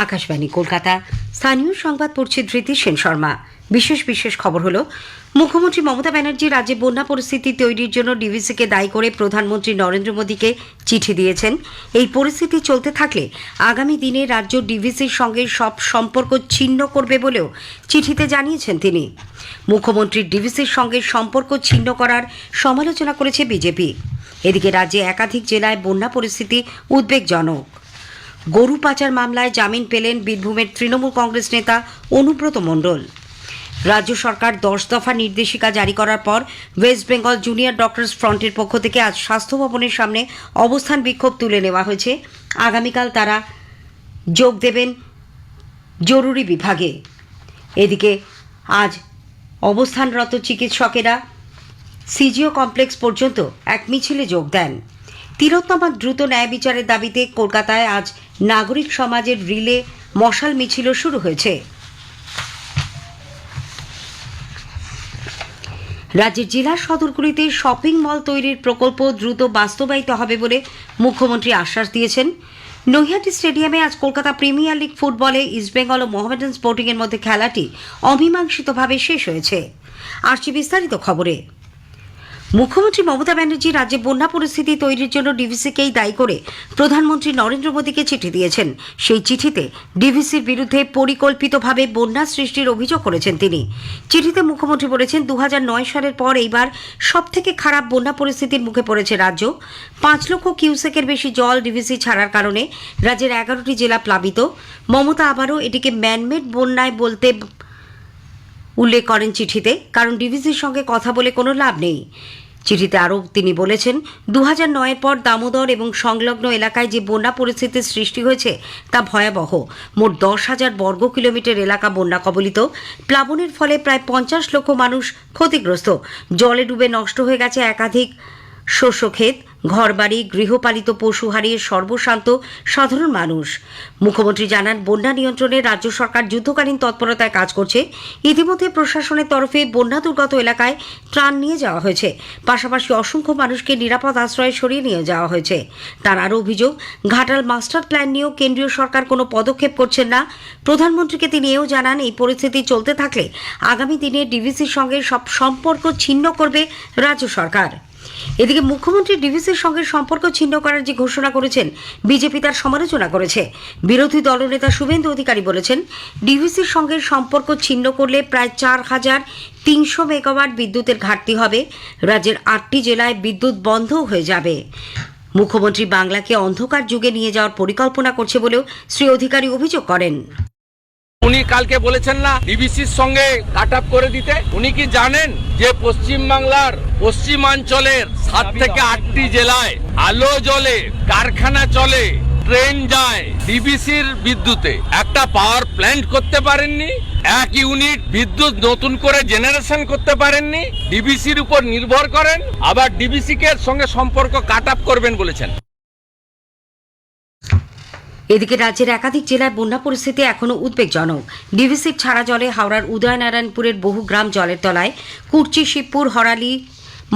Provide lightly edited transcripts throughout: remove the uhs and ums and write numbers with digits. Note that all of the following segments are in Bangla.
আকাশবাণী কলকাতা। স্থানীয় সংবাদ পড়ছে ধৃতি সেন শর্মা। বিশেষ খবর হলো, মুখ্যমন্ত্রী মমতা ব্যানার্জি রাজ্যে বন্যা পরিস্থিতি তৈরির জন্য ডিভিসিকে দায়ী করে প্রধানমন্ত্রী নরেন্দ্র মোদীকে চিঠি দিয়েছেন। এই পরিস্থিতি চলতে থাকলে আগামী দিনে রাজ্য ডিভিসির সঙ্গে সব সম্পর্ক ছিন্ন করবে বলেও চিঠিতে জানিয়েছেন তিনি। মুখ্যমন্ত্রীর ডিভিসির সঙ্গে সম্পর্ক ছিন্ন করার সমালোচনা করেছে বিজেপি। এদিকে রাজ্যে একাধিক জেলায় বন্যা পরিস্থিতি উদ্বেগজনক। গরু পাচার মামলায় জামিন পেলেন বীরভূমের তৃণমূল কংগ্রেস নেতা অনুব্রত মণ্ডল। রাজ্য সরকার 10 দফা নির্দেশিকা জারি করার পর ওয়েস্ট বেঙ্গল জুনিয়র ডক্টরস ফ্রন্টের পক্ষ থেকে আজ স্বাস্থ্য ভবনের সামনে অবস্থান বিক্ষোভ তুলে নেওয়া হয়েছে। আগামীকাল তারা যোগ দেবেন জরুরি বিভাগে। এদিকে আজ অবস্থানরত চিকিৎসকেরা সিজিও কমপ্লেক্স পর্যন্ত এক মিছিলে যোগ দেন। তিলোত্তমার দ্রুত ন্যায় বিচারের দাবিতে কলকাতায় আজ নাগরিক সমাজের রিলে মশাল মিছিলও শুরু হয়েছে। রাজ্যের জেলা সদরগুলিতে শপিং মল তৈরির প্রকল্প দ্রুত বাস্তবায়িত হবে বলে মুখ্যমন্ত্রী আশ্বাস দিয়েছেন। নৈহাটি স্টেডিয়ামে আজ কলকাতা প্রিমিয়ার লিগ ফুটবলে ইস্টবেঙ্গল ও মোহামেডান স্পোর্টিংয়ের মধ্যে খেলাটি অমীমাংসিতভাবে শেষ হয়েছে। আসছে বিস্তারিত খবরে। মুখ্যমন্ত্রী মমতা ব্যানার্জি রাজ্যে বন্যা পরিস্থিতি তৈরির জন্য ডিভিসিকেই দায়ী করে প্রধানমন্ত্রী নরেন্দ্র মোদীকে চিঠি দিয়েছেন। সেই চিঠিতে ডিভিসির বিরুদ্ধে পরিকল্পিতভাবে বন্যা সৃষ্টির অভিযোগ করেছেন তিনি। চিঠিতে মুখ্যমন্ত্রী বলেছেন, 2009 সালের পর এইবার সবথেকে খারাপ বন্যা পরিস্থিতির মুখে পড়েছে রাজ্য। 5 লক্ষ কিউসেকের বেশি জল ডিভিসি ছাড়ার কারণে রাজ্যের 11টি জেলা প্লাবিত। মমতা আবারও এটিকে ম্যানমেড বন্যায় বলতে উল্লেখ করেন চিঠিতে, কারণ ডিভিসির সঙ্গে কথা বলে কোনো লাভ নেই। চিঠিতে আরও তিনি বলেছেন, 2009-এর পর দামোদর এবং সংলগ্ন এলাকায় যে বন্যা পরিস্থিতির সৃষ্টি হয়েছে তা ভয়াবহ। মোট 10,000 বর্গ কিলোমিটার এলাকা বন্যা কবলিত। প্লাবনের ফলে প্রায় 50 লক্ষ মানুষ ক্ষতিগ্রস্ত। জলে ডুবে নষ্ট হয়ে গেছে একাধিক শস্যক্ষেত, ঘরবাড়ি, গৃহপালিত পশু হারিয়ে সর্বশান্ত সাধারণ মানুষ। মুখ্যমন্ত্রী জানান, বন্যা নিয়ন্ত্রণে রাজ্য সরকার যুদ্ধকালীন তৎপরতায় কাজ করছে। ইতিমধ্যে প্রশাসনের তরফে বন্যা দুর্গত এলাকায় ত্রাণ নিয়ে যাওয়া হয়েছে। পাশাপাশি অসংখ্য মানুষকে নিরাপদ আশ্রয়ে সরিয়ে নিয়ে যাওয়া হয়েছে। তার আরও অভিযোগ, ঘাটাল মাস্টার প্ল্যান নিয়েও কেন্দ্রীয় সরকার কোনো পদক্ষেপ করছেন না। প্রধানমন্ত্রীকে তিনি এও জানান, এই পরিস্থিতি চলতে থাকলে আগামী দিনে ডিভিসির সঙ্গে সব সম্পর্ক ছিন্ন করবে রাজ্য সরকার। এদিকে মুখ্যমন্ত্রী ডিভিসির সঙ্গে সম্পর্ক ছিন্ন করার যে ঘোষণা করেছেন, বিজেপি তার সমালোচনা করেছে। বিরোধী দলনেতা শুভেন্দু অধিকারী বলেছেন, ডিভিসির সঙ্গে সম্পর্ক ছিন্ন করলে প্রায় 4,300 মেগাওয়াট বিদ্যুতের ঘাটতি হবে। রাজ্যের 8টি জেলায় বিদ্যুৎ বন্ধও হয়ে যাবে। মুখ্যমন্ত্রী বাংলাকে অন্ধকার যুগে নিয়ে যাওয়ার পরিকল্পনা করছে বলেও শ্রী অধিকারী অভিযোগ করেন। উনি কালকে বলেছেন না ডিভিসির সঙ্গে কাট আপ করে দিতে। উনি কি জানেন যে পশ্চিমবাংলার পশ্চিমাঞ্চলের 7 থেকে 8টি জেলায় আলো জ্বলে, কারখানা চলে, ট্রেন যায় ডিভিসির বিদ্যুতে? একটা পাওয়ার প্ল্যান্ট করতে পারেননি, 1 ইউনিট বিদ্যুৎ নতুন করে জেনারেশন করতে পারেননি, ডিভিসির উপর নির্ভর করেন, আবার ডিভিসি কে সঙ্গে সম্পর্ক কাট আপ করবেন বলেছেন। এদিকে রাজ্যের একাধিক জেলায় বন্যা পরিস্থিতি এখনও উদ্বেগজনক। ডিভিসির ছাড়া জলে হাওড়ার উদয়নারায়ণপুরের বহু গ্রাম জলের তলায়। কুর্চি, শিবপুর, হরালি,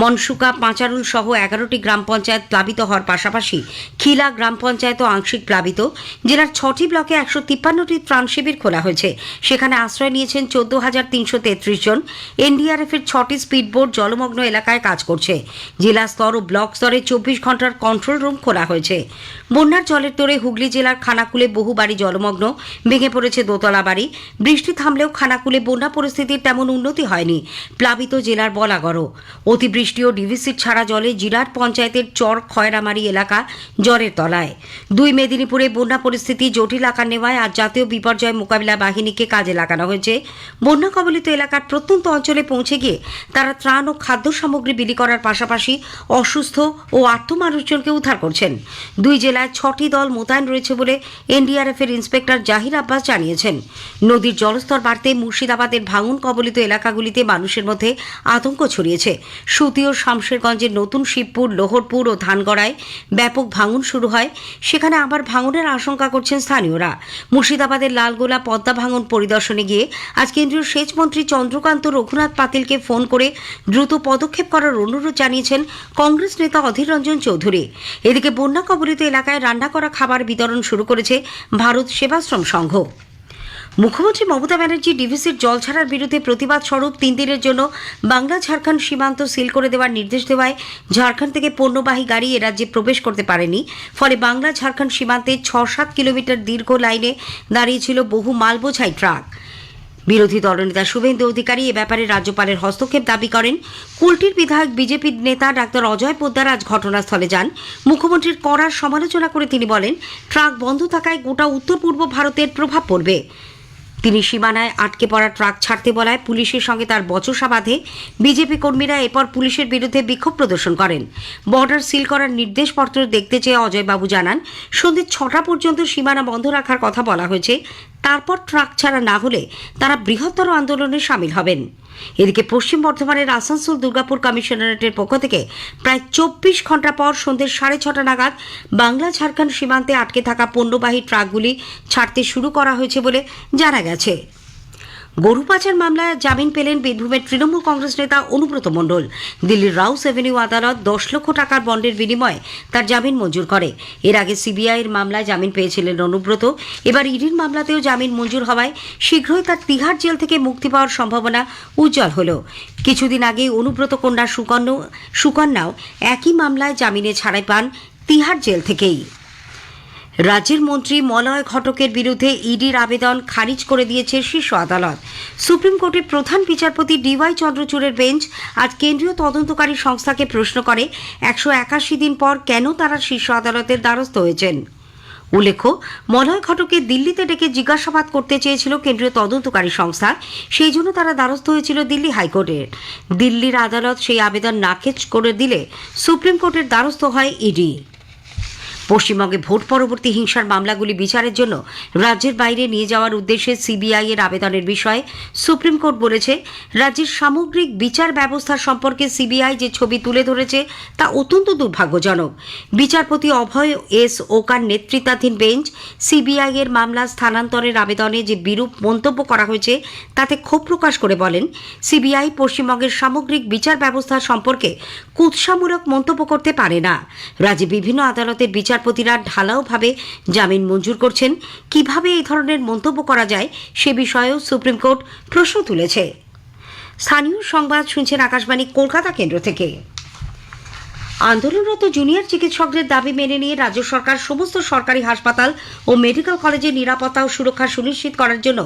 মনসুকা, পাঁচারুল সহ 11টি গ্রাম পঞ্চায়েত প্লাবিত হওয়ার পাশাপাশি খিলা গ্রাম পঞ্চায়েতও আংশিক প্লাবিত। জেলার 6টি ব্লকে 153টি ত্রাণ শিবির খোলা হয়েছে। সেখানে আশ্রয় নিয়েছেন 14,333 জন। এনডিআরএফের 6টি স্পিডবোট জলমগ্ন এলাকায় কাজ করছে। জেলা স্তর ও ব্লক স্তরে 24 ঘন্টার কন্ট্রোল রুম খোলা হয়েছে। বন্যার জলের তোড়ে হুগলি জেলার খানাকুলে বহু বাড়ি জলমগ্ন, ভেঙে পড়েছে দোতলা বাড়ি। বৃষ্টি থামলেও খানাকুলে বন্যা পরিস্থিতির তেমন উন্নতি হয়নি। প্লাবিত জেলার বলাগড়। অতিবৃষ্টি ও ডিভিসির ছাড়া জলে জিরাট পঞ্চায়েতের চর খয়রামারি এলাকা জলের তলায়। 2 মেদিনীপুরে বন্যা পরিস্থিতি জটিল আকার নেওয়ায় আজ জাতীয় বিপর্যয় মোকাবিলা বাহিনীকে কাজে লাগানো হয়েছে। বন্যা কবলিত এলাকার প্রত্যন্ত অঞ্চলে পৌঁছে গিয়ে তারা ত্রাণ ও খাদ্য সামগ্রী বিলি করার পাশাপাশি অসুস্থ ও আর্ত মানুষজনকে উদ্ধার করছেন। 2 জেলায় 6টি দল মোতায়েন রয়েছে বলে এনডিআরএফের ইন্সপেক্টর জাহির আব্বাস জানিয়েছেন। নদীর জলস্তর বাড়তে মুর্শিদাবাদের ভাঙন কবলিত এলাকাগুলিতে মানুষের মধ্যে আতঙ্ক ছড়িয়েছে। সুতি ও শামশেরগঞ্জের নতুন শিবপুর, লোহরপুর ও ধানগড়ায় ব্যাপক ভাঙন শুরু হয়। সেখানে আবার ভাঙনের আশঙ্কা করছেন স্থানীয়রা। মুর্শিদাবাদের লালগোলা পদ্মা ভাঙন পরিদর্শনে গিয়ে আজ কেন্দ্রীয় সেচ মন্ত্রী চন্দ্রকান্ত রঘুনাথ পাতিলকে ফোন করে দ্রুত পদক্ষেপ করার অনুরোধ জানিয়েছেন কংগ্রেস নেতা অধীর রঞ্জন চৌধুরী। এদিকে বন্যা কবলিত এলাকায় রান্না করা খাবার বিতরণ শুরু করেছে ভারত সেবাশ্রম সংঘ। মুখ্যমন্ত্রী মমতা ব্যানার্জি ডিভিসির জল ছাড়ার বিরুদ্ধে প্রতিবাদ স্বরূপ 3 দিনের জন্য বাংলা ঝাড়খণ্ড সীমান্ত সিল করে দেওয়ার নির্দেশ দেওয়ায় ঝাড়খণ্ড থেকে পণ্যবাহী গাড়ি এ রাজ্যে প্রবেশ করতে পারেনি। ফলে বাংলা ঝাড়খণ্ড সীমান্তে 6-7 কিলোমিটার দীর্ঘ লাইনে দাঁড়িয়েছিল বহু মালবোঝাই ট্রাক। বিরোধী দলনেতা শুভেন্দু অধিকারী এ ব্যাপারে রাজ্যপালের হস্তক্ষেপ দাবি করেন। কুলটির বিধায়ক বিজেপি নেতা ডাক্তার অজয় পোদ্দার আজ ঘটনাস্থলে যান। মুখ্যমন্ত্রীর কড়া সমালোচনা করে তিনি বলেন, ট্রাক বন্ধ থাকায় গোটা উত্তর পূর্ব ভারতের প্রভাব পড়বে। তিনি সীমানায় আটকে পড়া ট্রাক ছাড়তে বলায় পুলিশের সঙ্গে তার বচসা বাঁধে। বিজেপি কর্মীরা এরপর পুলিশের বিরুদ্ধে বিক্ষোভ প্রদর্শন করেন। বর্ডার সিল করার নির্দেশপত্র দেখতে চেয়ে অজয়বাবু জানান, সন্ধ্যে 6টা পর্যন্ত সীমানা বন্ধ রাখার কথা বলা হয়েছে। তারপর ট্রাক ছাড়া না হলে তারা বৃহত্তর আন্দোলনে সামিল হবেন। এদিকে পশ্চিম বর্ধমানের আসানসোল দুর্গাপুর কমিশনারেটের পক্ষ থেকে প্রায় 24 ঘন্টা পর সন্ধ্যে 6:30 নাগাদ বাংলা ঝাড়খণ্ড সীমান্তে আটকে থাকা পণ্যবাহী ট্রাকগুলি ছাড়তে শুরু করা হয়েছে বলে জানা গেছে। গরু পাচার মামলায় জামিন পেলেন বীরভূমের তৃণমূল কংগ্রেস নেতা অনুব্রত মণ্ডল। দিল্লির রাউস এভিনিউ আদালত 10 লক্ষ টাকার বন্ডের বিনিময়ে তার জামিন মঞ্জুর করে। এর আগে সিবিআইয়ের মামলায় জামিন পেয়েছিলেন অনুব্রত। এবার ইডির মামলাতেও জামিন মঞ্জুর হওয়ায় শীঘ্রই তার তিহার জেল থেকে মুক্তি পাওয়ার সম্ভাবনা উজ্জ্বল হল। কিছুদিন আগে অনুব্রত কন্যা সুকন্যাও একই মামলায় জামিনে ছাড়াই পান তিহার জেল থেকেই। রাজ্যের মন্ত্রী মলয় ঘটকের বিরুদ্ধে ইডির আবেদন খারিজ করে দিয়েছে শীর্ষ আদালত। সুপ্রিম কোর্টের প্রধান বিচারপতি ডিওয়াই চন্দ্রচূড়ের বেঞ্চ আজ কেন্দ্রীয় তদন্তকারী সংস্থাকে প্রশ্ন করে 181 দিন পর কেন তারা শীর্ষ আদালতের দ্বারস্থ হয়েছেন। উল্লেখ্য, মলয় ঘটককে দিল্লিতে ডেকে জিজ্ঞাসাবাদ করতে চেয়েছিল কেন্দ্রীয় তদন্তকারী সংস্থা। সেই জন্য তারা দ্বারস্থ হয়েছিল দিল্লি হাইকোর্টের। দিল্লির আদালত সেই আবেদন নাকচ করে দিলে সুপ্রিম কোর্টের দ্বারস্থ হয় ইডি। পশ্চিমবঙ্গে ভোট পরবর্তী হিংসার মামলাগুলি বিচারের জন্য রাজ্যের বাইরে নিয়ে যাওয়ার উদ্দেশ্যে সিবিআই এর আবেদনের বিষয়ে সুপ্রিম কোর্ট বলেছে, রাজ্যের সামগ্রিক বিচার ব্যবস্থা সম্পর্কে সিবিআই যে ছবি তুলে ধরেছে তা অত্যন্ত দুর্ভাগ্যজনক। বিচারপতি অভয় এস ওকার নেতৃত্বাধীন বেঞ্চ সিবিআই এর মামলা স্থানান্তরের আবেদনে যে বিরূপ মন্তব্য করা হয়েছে তাতে ক্ষোভ প্রকাশ করে বলেন, সিবিআই পশ্চিমবঙ্গের সামগ্রিক বিচার ব্যবস্থা সম্পর্কে কুৎসামূলক মন্তব্য করতে পারে না। রাজ্যে বিভিন্ন আদালতের বিচারপতিরা ঢালাওভাবে জামিন মঞ্জুর করছেন। কিভাবে এই ধরনের মন্তব্য করা যায় সে বিষয়েও সুপ্রিম কোর্ট প্রশ্ন তুলেছে। স্থানীয় সংবাদ শুনছেন আকাশবাণী কলকাতা কেন্দ্র থেকে। আন্দোলনরত জুনিয়র চিকিৎসকদের দাবি মেনে নিয়ে রাজ্য সরকার সমস্ত সরকারি হাসপাতাল ও মেডিকেল কলেজের নিরাপত্তা ও সুরক্ষা সুনিশ্চিত করার জন্য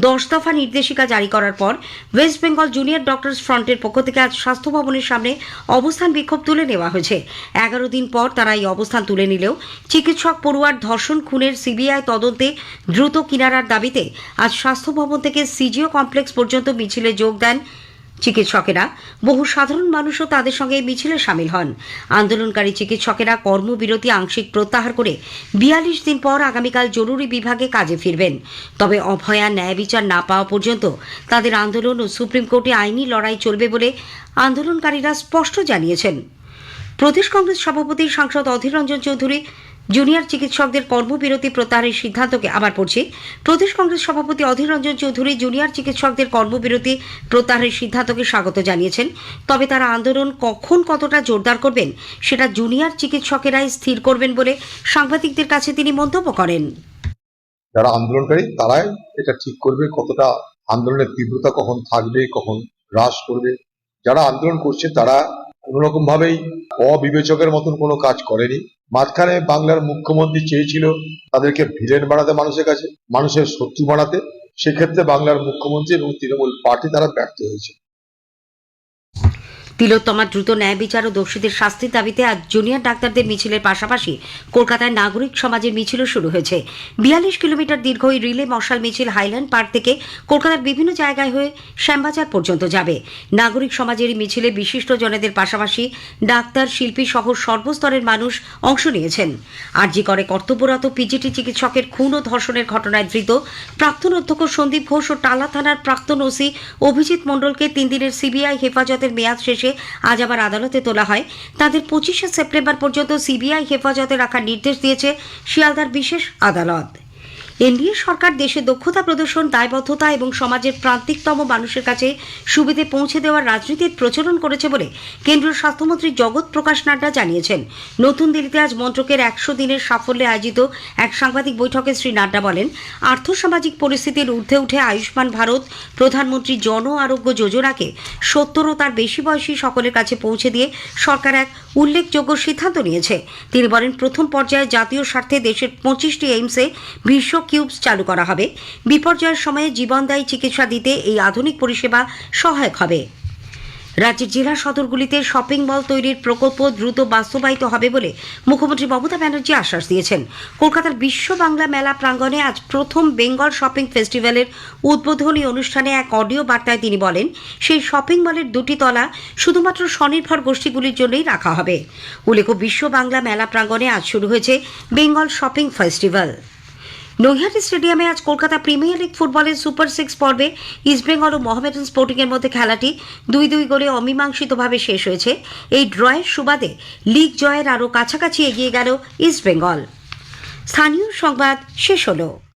10 দফা নির্দেশিকা জারি করার পর ওয়েস্ট বেঙ্গল জুনিয়র ডক্টরস ফ্রন্টের পক্ষ থেকে আজ স্বাস্থ্য ভবনের সামনে অবস্থান বিক্ষোভ তুলে নেওয়া হয়েছে। 11 দিন পর তারা এই অবস্থান তুলে নিলেও চিকিৎসক পড়ুয়ার ধর্ষণ খুনের সিবিআই তদন্তে দ্রুত কিনারার দাবিতে আজ স্বাস্থ্য ভবন থেকে সিজিও কমপ্লেক্স পর্যন্ত মিছিলে যোগ দেন চিকিৎসকেরা। বহু সাধারণ মানুষও তাদের সঙ্গে মিছিলে সামিল হন। আন্দোলনকারী চিকিৎসকেরা কর্মবিরতি আংশিক প্রত্যাহার করে 42 দিন পর আগামীকাল জরুরি বিভাগে কাজে ফিরবেন। তবে অভয়া ন্যায় বিচার না পাওয়া পর্যন্ত তাদের আন্দোলন ও সুপ্রিম কোর্টে আইনি লড়াই চলবে বলে আন্দোলনকারীরা স্পষ্ট জানিয়েছেন। প্রদেশ কংগ্রেস সভাপতি সাংসদ অধীর রঞ্জন চৌধুরী জুনিয়র চিকিৎসকদের কর্মবিরতি প্রত্যাহারের সিদ্ধান্তকে প্রদেশ কংগ্রেস সভাপতি অধীর রঞ্জন চৌধুরী জুনিয়র চিকিৎসকদের কর্মবিরতি প্রত্যাহারের সিদ্ধান্তকে স্বাগত জানিয়েছেন। তবে তারা আন্দোলন কখন কতটা জোরদার করবেন সেটা জুনিয়র চিকিৎসকেরাই স্থির করবেন বলে সাংবাদিকদের কাছে তিনি মন্তব্য করেন। যারা আন্দোলনকারী তারাই এটা ঠিক করবে কতটা আন্দোলনের তীব্রতা কখন থাকবে, কখন হ্রাস করবে। যারা আন্দোলন করছে তারা কোনোরকম ভাবেই অবিবেচকের মতন কোনো কাজ করেনি। মাঝখানে বাংলার মুখ্যমন্ত্রী চেয়েছিল তাদেরকে ভিলেন বানাতে, মানুষের কাছে মানুষের শত্রু বানাতে। সেক্ষেত্রে বাংলার মুখ্যমন্ত্রী এবং তৃণমূল পার্টি তারা ব্যর্থ হয়েছে। তিলোত্তমার দ্রুত ন্যায় বিচার ও দোষীদের শাস্তির দাবিতে আজ জুনিয়র ডাক্তারদের মিছিলের পাশাপাশি কলকাতায় নাগরিক সমাজের মিছিলও শুরু হয়েছে। 42 কিলোমিটার দীর্ঘ এই রিলে মশাল মিছিল হাইল্যান্ড পার্ক থেকে কলকাতার বিভিন্ন জায়গায় হয়ে শ্যামবাজার পর্যন্ত যাবে। নাগরিক সমাজের এই মিছিলে বিশিষ্ট জনেদের পাশাপাশি ডাক্তার, শিল্পী সহ সর্বস্তরের মানুষ অংশ নিয়েছেন। আরজি করে কর্তব্যরত পিজিটি চিকিৎসকের খুন ও ধর্ষণের ঘটনায় ধৃত প্রাক্তন অধ্যক্ষ সন্দীপ ঘোষ ও টালা থানার প্রাক্তন ওসি অভিজিৎ মণ্ডলকে 3 দিনের সিবিআই হেফাজতের মেয়াদ শেষে শেষে আজ আবার আদালতে তোলা হয়। তাদের 25শে সেপ্টেম্বর পর্যন্ত সিবিআই হেফাজতে রাখার নির্দেশ দিয়েছে শিয়ালদার বিশেষ আদালত। এনডিএ সরকার দেশে দক্ষতা প্রদর্শন, দায়বদ্ধতা এবং সমাজের প্রান্তিকতম মানুষের কাছে সুবিধে পৌঁছে দেওয়ার রাজনীতির প্রচলন করেছে বলে কেন্দ্রীয় স্বাস্থ্যমন্ত্রী জগৎ প্রকাশ নাড্ডা জানিয়েছেন। নতুন দিল্লিতে আজ মন্ত্রকের 100 দিনের সাফল্যে আয়োজিত এক সাংবাদিক বৈঠকে শ্রী নাড্ডা বলেন, আর্থসামাজিক পরিস্থিতির ঊর্ধ্বে উঠে আয়ুষ্মান ভারত প্রধানমন্ত্রী জন আরোগ্য যোজনাকে 70 ও তার বেশি বয়সী সকলের কাছে পৌঁছে দিয়ে সরকার এক উল্লেখযোগ্য সিদ্ধান্ত নিয়েছে। তিনি বলেন, প্রথম পর্যায়ে জাতীয় স্বার্থে দেশের 25টি এইমসে বিশ্ব কিউবস চালু করা হবে। বিপর্যয়ের সময়ে জীবনদায়ী চিকিৎসা দিতে এই আধুনিক পরিষেবা সহায়ক হবে। রাজ্যের জেলা সদরগুলিতে শপিং মল তৈরির প্রকল্প দ্রুত বাস্তবায়িত হবে বলে মুখ্যমন্ত্রী মমতা ব্যানার্জি আশ্বাস দিয়েছেন। কলকাতার বিশ্ব বাংলা মেলা প্রাঙ্গণে আজ প্রথম বেঙ্গল শপিং ফেস্টিভ্যালের উদ্বোধনী অনুষ্ঠানে এক অডিও বার্তায় তিনি বলেন, সেই শপিং মলের 2টি তলা শুধুমাত্র স্বনির্ভর গোষ্ঠীগুলির জন্যই রাখা হবে। উল্লেখ্য, বিশ্ব বাংলা মেলা প্রাঙ্গণে আজ শুরু হয়েছে বেঙ্গল শপিং ফেস্টিভ্যাল। নৈহাটি স্টেডিয়ামে আজ কলকাতা প্রিমিয়ার লিগ ফুটবলের সুপার 6 পর্বে ইস্টবেঙ্গল ও মোহামেডান স্পোর্টিং এর মধ্যে খেলাটি 2-2 গোলে অমীমাংসিতভাবে শেষ হয়েছে। এই ড্রয়ের সুবাদে লিগ জয়ের আরও কাছাকাছি এগিয়ে গেল ইস্টবেঙ্গল। স্থানীয় সংবাদ শেষ হলো।